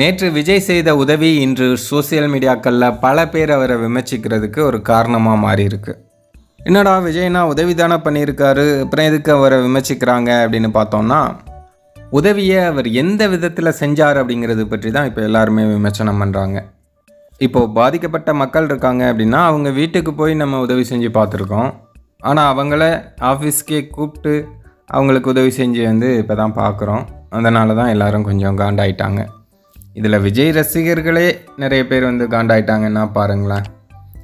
நேற்று விஜய் செய்த உதவி இன்று சோசியல் மீடியாக்களில் பல பேர் அவரை விமர்சிக்கிறதுக்கு ஒரு காரணமாக மாறியிருக்கு. என்னடா விஜய்னா உதவி தானே பண்ணியிருக்காரு, அப்புறம் எதுக்கு அவரை விமர்சிக்கிறாங்க அப்படின்னு பார்த்தோம்னா, உதவியை அவர் எந்த விதத்தில் செஞ்சார் அப்படிங்கிறது பற்றி தான் இப்போ எல்லாருமே விமர்சனம் பண்ணுறாங்க. இப்போது பாதிக்கப்பட்ட மக்கள் இருக்காங்க அப்படின்னா அவங்க வீட்டுக்கு போய் நம்ம உதவி செஞ்சு பார்த்துருக்கோம். ஆனால் அவங்கள ஆஃபீஸ்க்கே கூப்பிட்டு அவங்களுக்கு உதவி செஞ்சு இப்போ தான் பார்க்குறோம். அதனால தான் எல்லோரும் கொஞ்சம் காண்டாயிட்டாங்க. இதில் விஜய் ரசிகர்களே நிறைய பேர் காண்டாயிட்டாங்கன்னா பாருங்களேன்.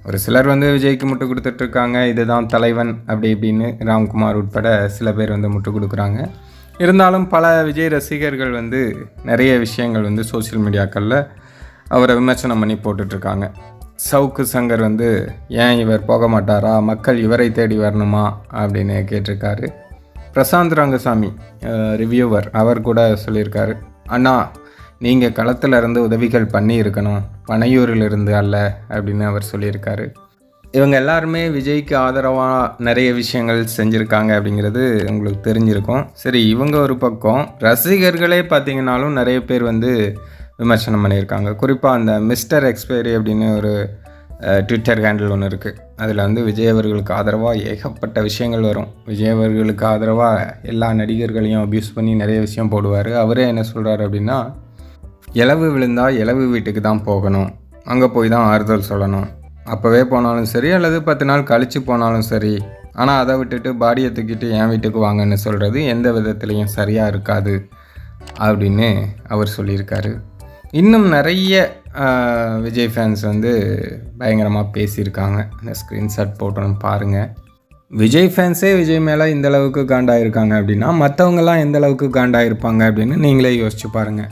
ஒரு சிலர் விஜய்க்கு முட்டு கொடுத்துட்ருக்காங்க, இதுதான் தலைவன் அப்படி இப்படின்னு ராம்குமார் உட்பட சில பேர் முட்டு கொடுக்குறாங்க. இருந்தாலும் பல விஜய் ரசிகர்கள் நிறைய விஷயங்கள் சோசியல் மீடியாக்களில் அவரை விமர்சனம் பண்ணி போட்டுட்ருக்காங்க. சவுக்கு சங்கர் ஏன் இவர் போக மாட்டாரா, மக்கள் இவரை தேடி வரணுமா அப்படின்னு கேட்டிருக்காரு. பிரசாந்த் ரங்கசாமி ரிவ்யூவர் அவர் கூட சொல்லியிருக்காரு, அண்ணா நீங்கள் களத்தில் இருந்து உதவிகள் பண்ணியிருக்கணும், பனையூரிலிருந்து அல்ல அப்படின்னு அவர் சொல்லியிருக்காரு. இவங்க எல்லாருமே விஜய்க்கு ஆதரவாக நிறைய விஷயங்கள் செஞ்சுருக்காங்க அப்படிங்கிறது உங்களுக்கு தெரிஞ்சிருக்கும். சரி, இவங்க ஒரு பக்கம், ரசிகர்களே பார்த்திங்கனாலும் நிறைய பேர் விமர்சனம் பண்ணியிருக்காங்க. குறிப்பாக அந்த மிஸ்டர் எக்ஸ்பைரி அப்படின்னு ஒரு ட்விட்டர் ஹேண்டில் ஒன்று இருக்குது. அதில் விஜய் அவர்களுக்கு ஆதரவாக ஏகப்பட்ட விஷயங்கள் வரும். விஜய் அவர்களுக்கு ஆதரவாக எல்லா நடிகர்களையும் அப்யூஸ் பண்ணி நிறைய விஷயம் போடுவார். அவரே என்ன சொல்கிறார் அப்படின்னா, இலவு விழுந்தால் இலவு வீட்டுக்கு தான் போகணும், அங்கே போய் தான் ஆறுதல் சொல்லணும், அப்போவே போனாலும் சரி அல்லது 10 நாள் கழித்து போனாலும் சரி, ஆனால் அதை விட்டுட்டு பாடியை தூக்கிட்டு என் வீட்டுக்கு வாங்கன்னு சொல்கிறது எந்த விதத்துலேயும் சரியாக இருக்காது அப்படின்னு அவர் சொல்லியிருக்காரு. இன்னும் நிறைய விஜய் ஃபேன்ஸ் பயங்கரமாக பேசியிருக்காங்க. அந்த ஸ்க்ரீன்ஷாட் போட்டோன்னு பாருங்கள். விஜய் ஃபேன்ஸே விஜய் மேலே இந்த அளவுக்கு காண்டாயிருக்காங்க அப்படின்னா மற்றவங்களாம் எந்த அளவுக்கு காண்டாயிருப்பாங்க அப்படின்னு நீங்களே யோசிச்சு பாருங்கள்.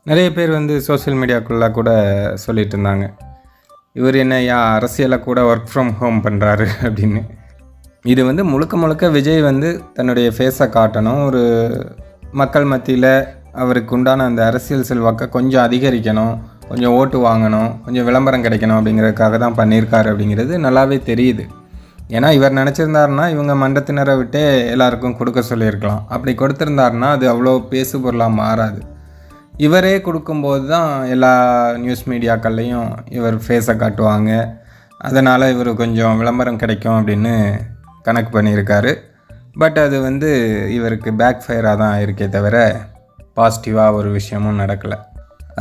நிறைய பேர் சோசியல் மீடியாக்குள்ளே கூட சொல்லிகிட்டு இருந்தாங்க, இவர் என்னையா அரசியலை கூட ஒர்க் ஃப்ரம் ஹோம் பண்ணுறாரு அப்படின்னு. இது முழுக்க முழுக்க விஜய் தன்னுடைய ஃபேஸை காட்டணும், ஒரு மக்கள் மத்தியில் அவருக்கு உண்டான அந்த அரசியல் செல்வாக்கை கொஞ்சம் அதிகரிக்கணும், கொஞ்சம் ஓட்டு வாங்கணும், கொஞ்சம் விளம்பரம் கிடைக்கணும் அப்படிங்கிறதுக்காக தான் பண்ணியிருக்காரு அப்படிங்கிறது நல்லாவே தெரியுது. ஏன்னா இவர் நினச்சிருந்தாருன்னா இவங்க மண்டத்தினரை விட்டே எல்லாருக்கும் கொடுக்க சொல்லியிருக்கலாம். அப்படி கொடுத்துருந்தாருன்னா அது அவ்வளோ பேசு பொருளாக மாறாது. இவரே கொடுக்கும்போது தான் எல்லா நியூஸ் மீடியாக்கள்லேயும் இவர் ஃபேஸை காட்டுவாங்க, அதனால் இவர் கொஞ்சம் விளம்பரம் கிடைக்கும் அப்படின்னு கணக்கு பண்ணியிருக்காரு. பட் அது இவருக்கு பேக் ஃபயராக தான் இருக்கே தவிர பாசிட்டிவாக ஒரு விஷயமும் நடக்கலை.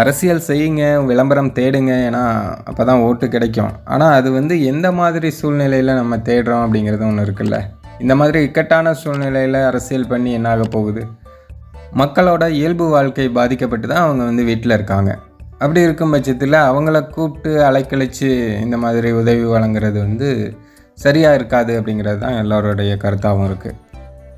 அரசியல் செய்யுங்க, விளம்பரம் தேடுங்க, ஏன்னா அப்போ தான் ஓட்டு கிடைக்கும். ஆனால் அது எந்த மாதிரி சூழ்நிலையில் நம்ம தேடுறோம் அப்படிங்கிறது ஒன்று இருக்குல்ல. இந்த மாதிரி இக்கட்டான சூழ்நிலையில் அரசியல் பண்ணி என்னாக போகுது? மக்களோட இயல்பு வாழ்க்கை பாதிக்கப்பட்டு தான் அவங்க வீட்டில் இருக்காங்க. அப்படி இருக்கும் பட்சத்தில் அவங்கள கூப்பிட்டு அலைக்கழித்து இந்த மாதிரி உதவி வழங்குறது சரியாக இருக்காது அப்படிங்கிறது தான் எல்லோருடைய கருத்தாகவும் இருக்குது.